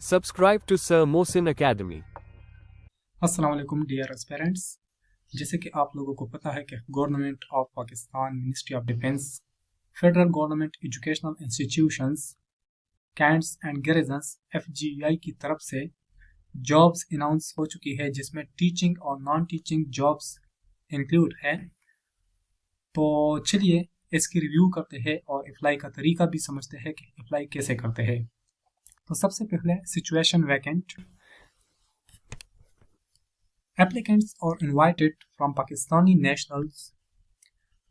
Subscribe to Sir Mohsin Academy. अस्सलाम वालेकुम dear aspirants. जैसे कि आप लोगों को पता है कि government of Pakistan, ministry of defence, federal government educational institutions, cantts and garrisons FGI की तरफ से जॉब्स अनाउंस हो चुकी है, जिसमें टीचिंग और नॉन टीचिंग जॉब्स इंक्लूड है। तो चलिए इसकी रिव्यू करते हैं और अप्लाई का तरीका भी समझते हैं कि अप्लाई कैसे करते हैं। तो सबसे पहले situation vacant. Applicants are invited from Pakistani nationals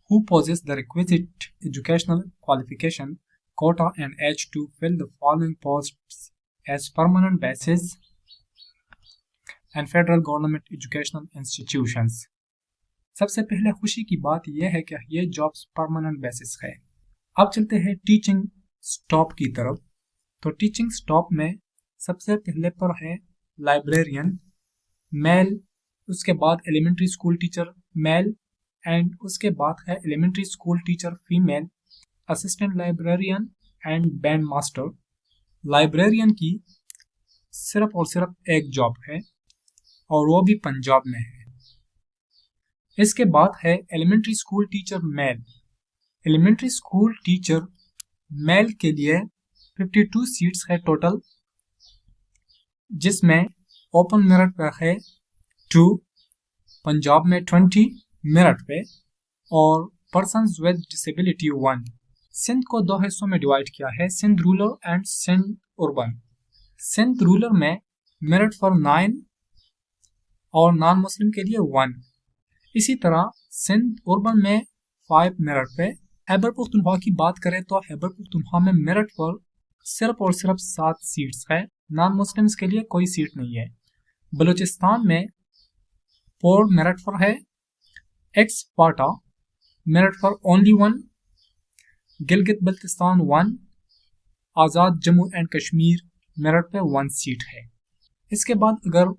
who possess the requisite educational qualification, quota and age to fill the following posts as permanent basis and federal government educational institutions. सबसे पहले खुशी की बात यह है कि ये जॉब्स परमानेंट बेसिस है। अब चलते हैं टीचिंग स्टॉप की तरफ। तो टीचिंग स्टॉप में सबसे पहले पर है लाइब्रेरियन मेल, उसके बाद elementary school teacher male and उसके बाद है elementary school teacher female, assistant librarian and band master. Librarian की सिर्फ और सिर्फ एक जॉब है और वो भी पंजाब में है। इसके बाद है elementary school teacher male. Elementary school teacher male के लिए 52 सीट्स है टोटल, जिसमें ओपन मेरिट पर है 2, पंजाब में 20 मेरिट पे और पर्सन्स विद डिसेबिलिटी 1। सिंध को दो हिस्सों में डिवाइड किया है, Sindh rural and Sindh urban. Sindh rural में मेरिट फॉर 9 और नॉन मुस्लिम के लिए 1। इसी तरह सिंध अर्बन में 5 मेरिट पे। खैबर पख्तूनख्वा की बात करें तो खैबर पख्तूनख्वा में मेरिट फॉर सिर्फ और सिर्फ 7 सीट्स है, नॉन मुस्लिम्स के लिए कोई सीट नहीं है। बलूचिस्तान में 4 मेरिट फॉर है, एक्स पाटा merit for only 1, Gilgit Baltistan 1, Azad Jammu and Kashmir merit पे 1 सीट है। इसके बाद अगर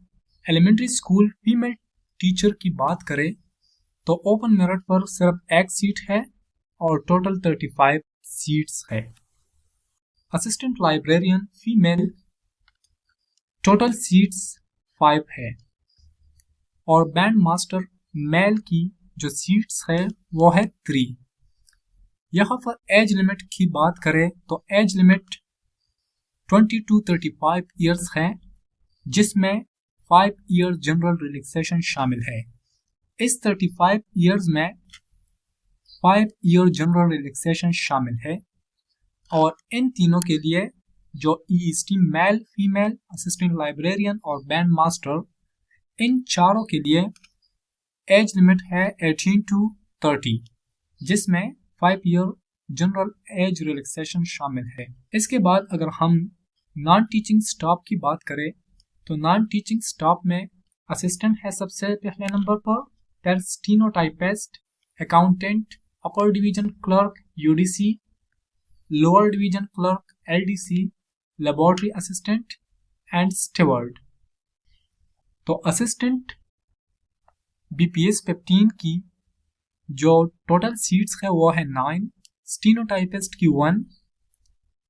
एलिमेंट्री स्कूल फीमेल टीचर की बात करें तो ओपन मेरिट पर सिर्फ एक सीट है और टोटल 35 सीट्स है। Assistant librarian female total seats 5 है और बैंड मास्टर मेल की जो सीट्स है वो है 3। यहाँ पर एज लिमिट की बात करें तो एज लिमिट 20 to 35 ईयर्स है, जिसमें 5 ईयर जनरल रिलैक्सेशन शामिल है। इस 35 ईयर्स में 5 ईयर जनरल रिलैक्सेशन शामिल है और इन तीनों के लिए जो EST male, female, assistant librarian और बैंड मास्टर, इन चारों के लिए एज लिमिट है 18 to 30, जिसमें 5 ईयर जनरल एज रिलैक्सेशन शामिल है। इसके बाद अगर हम नॉन टीचिंग स्टाफ की बात करें तो नॉन टीचिंग स्टाफ में असिस्टेंट है सबसे पहले नंबर पर, फिर stenotypist, accountant, upper division clerk UDC, lower division clerk LDC, laboratory assistant and steward. तो असिस्टेंट BPS 15 की जो टोटल सीट्स है वो है 9, स्टीनोटाइपिस्ट की 1,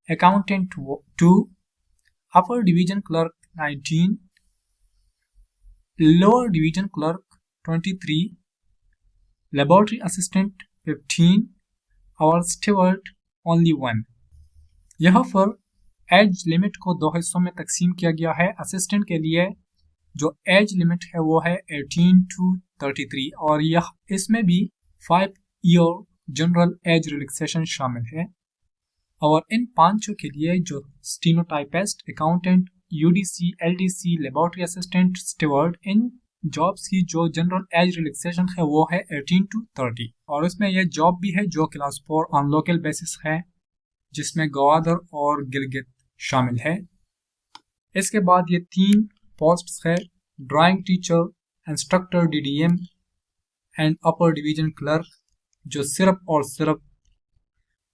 accountant 2, upper division clerk 19, lower division clerk 23, laboratory assistant 15 और स्टीवर्ड ओनली 1। यहाँ पर एज लिमिट को 2 हिस्सों में तकसीम किया गया है। असिस्टेंट के लिए जो एज लिमिट है वो है 18 to 33 और यह इसमें भी 5 ईयर जनरल एज रिलैक्सेशन शामिल है। और इन पांचों के लिए जो stenotypist, accountant, UDC, LDC, laboratory assistant, steward, इन जॉब्स की जो जनरल एज रिलैक्सेशन है वो है 18 to 30 और इसमें यह जॉब भी है जो क्लास 4 ऑन लोकल बेसिस है, जिसमें गवादर और गिलगित शामिल है। इसके बाद ये 3 पोस्ट्स है, drawing teacher, instructor DDM and upper division clerk, जो सिर्फ और सिर्फ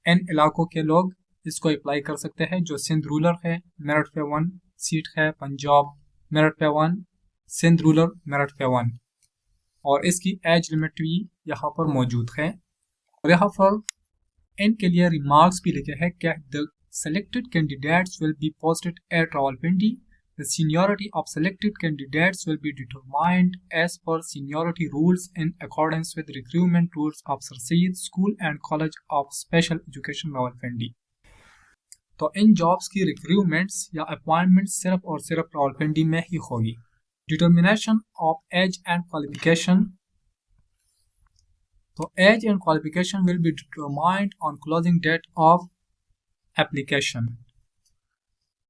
इन इलाकों के लोग इसको अप्लाई कर सकते हैं। जो सिंध रूरल है मेरिट पे 1 सीट है, पंजाब मेरिट पे 1, सिंध रूरल मेरिट पे 1 और इसकी एज लिमिट भी यहाँ पर मौजूद है। और यहाँ पर इनके लिए रिमार्क्स भी लिखे हैं कि the selected candidates will be posted at Rawalpindi. The seniority of selected candidates will be determined as per seniority rules in accordance with recruitment rules of Sir Syed School and College of Special Education Rawalpindi. तो इन jobs की recruitments या appointment सिर्फ और सिर्फ रावलपिंडी में ही होगी. Determination of age and qualification. तो age and qualification will be determined on closing date of application.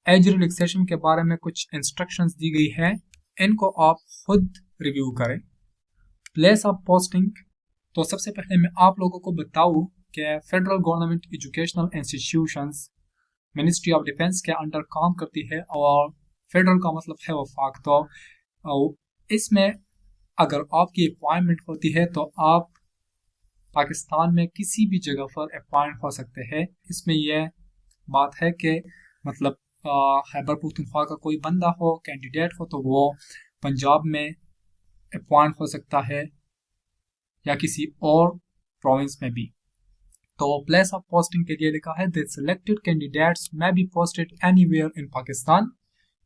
Age relaxation के बारे में कुछ इंस्ट्रक्शंस दी गई है, इनको आप खुद रिव्यू करें. Place of posting. तो सबसे पहले मैं आप लोगों को बताऊं कि federal government educational institutions ministry of defence के अंडर काम करती है और फेडरल का मतलब है वफाक. तो इसमें अगर आपकी अपॉइंटमेंट होती है तो आप पाकिस्तान में किसी भी जगह पर अपॉइंट हो सकते हैं. इसमें यह बात है कि मतलब खैबर पख्तूनख्वा का कोई बंदा हो, कैंडिडेट हो, तो वो पंजाब में अपॉइंट हो सकता है या किसी और प्रोविंस में भी. तो प्लेस ऑफ पोस्टिंग के लिए लिखा है the selected candidates may be posted anywhere in Pakistan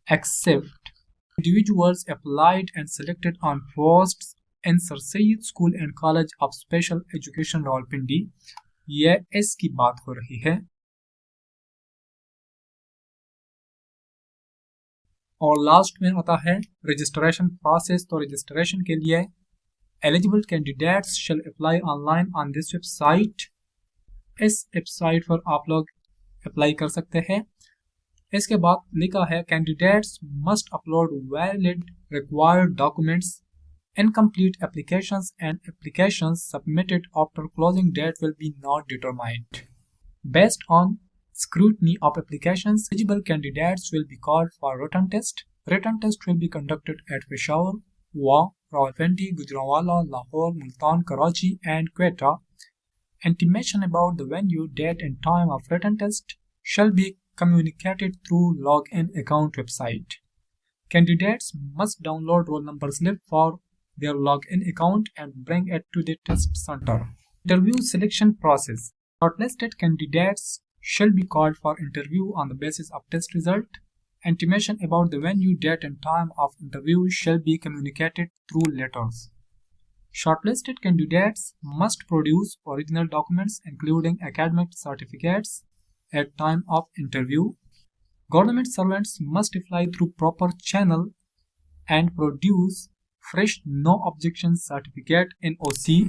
except individuals applied and selected on posts in Sir Syed School and College of Special Education Rawalpindi. ये इसकी बात हो रही है. और लास्ट में आता है रजिस्ट्रेशन प्रोसेस. तो रजिस्ट्रेशन के लिए eligible candidates shall apply online on this website. इस वेबसाइट पर आप लोग अप्लाई कर सकते हैं. इसके बाद लिखा है candidates must upload valid required documents. Incomplete applications and applications submitted after closing date will be not determined. Based on scrutiny of applications, eligible candidates will be called for written test. Written test will be conducted at Peshawar, Rawalpindi, Gujranwala, Lahore, Multan, Karachi and Quetta. Intimation about the venue, date and time of written test shall be communicated through login account website. Candidates must download roll number slip for their login account and bring it to the test center. Interview selection process. Shortlisted candidates shall be called for interview on the basis of test result. Intimation about the venue, date and time of interview shall be communicated through letters. Shortlisted candidates must produce original documents including academic certificates at time of interview. Government servants must apply through proper channel and produce fresh no objection certificate NOC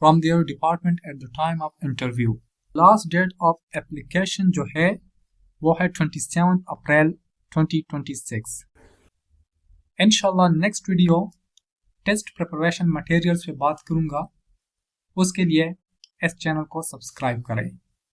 from their department at the time of interview. Last date of application जो है वो है 27 अप्रैल 2026. इंशाल्लाह next video test preparation materials पे बात करूंगा. उसके लिए इस चैनल को सब्सक्राइब करें.